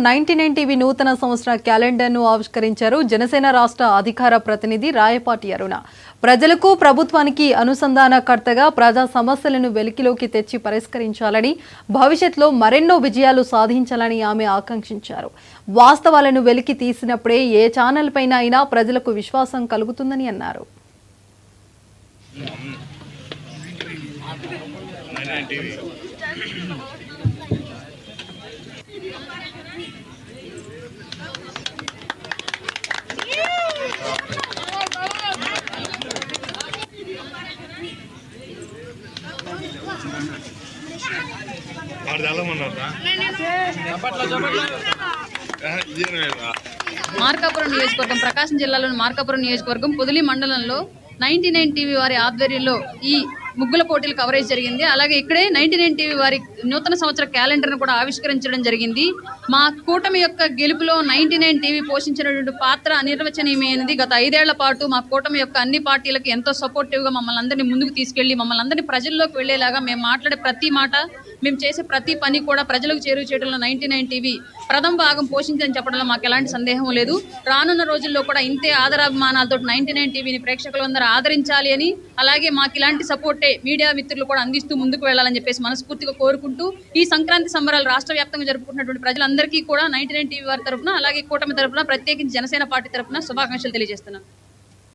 99 TV నూతన సంవత్సర క్యాలెండర్ను ఆవిష్కరించారు జనసేన రాష్ట్ర అధికార ప్రతినిధి రాయపాటి అరుణ. ప్రజలకు ప్రభుత్వానికి అనుసంధానకర్తగా ప్రజా సమస్యలను వెలికిలోకి తెచ్చి పరిష్కరించాలని, భవిష్యత్తులో మరెన్నో విజయాలు సాధించాలని ఆమె ఆకాంక్షించారు. వాస్తవాలను వెలికి తీసినప్పుడే ఏ ఛానల్ పైన అయినా ప్రజలకు విశ్వాసం కలుగుతుందని అన్నారు. మార్కాపురం నియోజకవర్గం ప్రకాశం జిల్లాలోని మార్కాపురం నియోజకవర్గం పొదిలి మండలంలో 99 టీవీ వారి ఆధ్వర్యంలో ఈ ముగ్గుల పోటీలు కవరేజ్ జరిగింది. అలాగే ఇక్కడే 99 టీవీ వారి నూతన సంవత్సర క్యాలెండర్ను కూడా ఆవిష్కరించడం జరిగింది. మా కూటమి యొక్క గెలుపులో 99 టీవీ పోషించినటువంటి పాత్ర అనిర్వచనీయమైనది. గత 5 ఏళ్ల పాటు మా కూటమి యొక్క అన్ని పార్టీలకు ఎంతో సపోర్టివ్గా మమ్మల్ని అందరినీ ముందుకు తీసుకెళ్లి మమ్మల్ని అందరినీ ప్రజల్లోకి వెళ్లేలాగా మేము మాట్లాడే ప్రతి మాట, మేము చేసే ప్రతి పని కూడా ప్రజలకు చేరువ చేయడంలో 99 టీవీ ప్రథమ భాగం పోషించని చెప్పడంలో మాకు ఎలాంటి సందేహం లేదు. రానున్న రోజుల్లో కూడా ఇంతే ఆదరాభిమానాలతో 99 టీవీని ప్రేక్షకులందరూ ఆదరించాలి అని, అలాగే మాకు ఇలాంటి సపోర్టే మీడియా మిత్రులు కూడా అందిస్తూ ముందుకు వెళ్లాలని చెప్పేసి మనస్ఫూర్తిగా కోరుకుంటూ ఈ సంక్రాంతి సంబరాలు రాష్ట్ర వ్యాప్తంగా జరుపుకుంటున్నటువంటి ప్రజలందరికీ కూడా 99 టీవీ వారి తరఫున, అలాగే కూటమి తరఫున, ప్రత్యేకించి జనసేన పార్టీ తరఫున శుభాకాంక్షలు తెలియజేస్తున్నాను.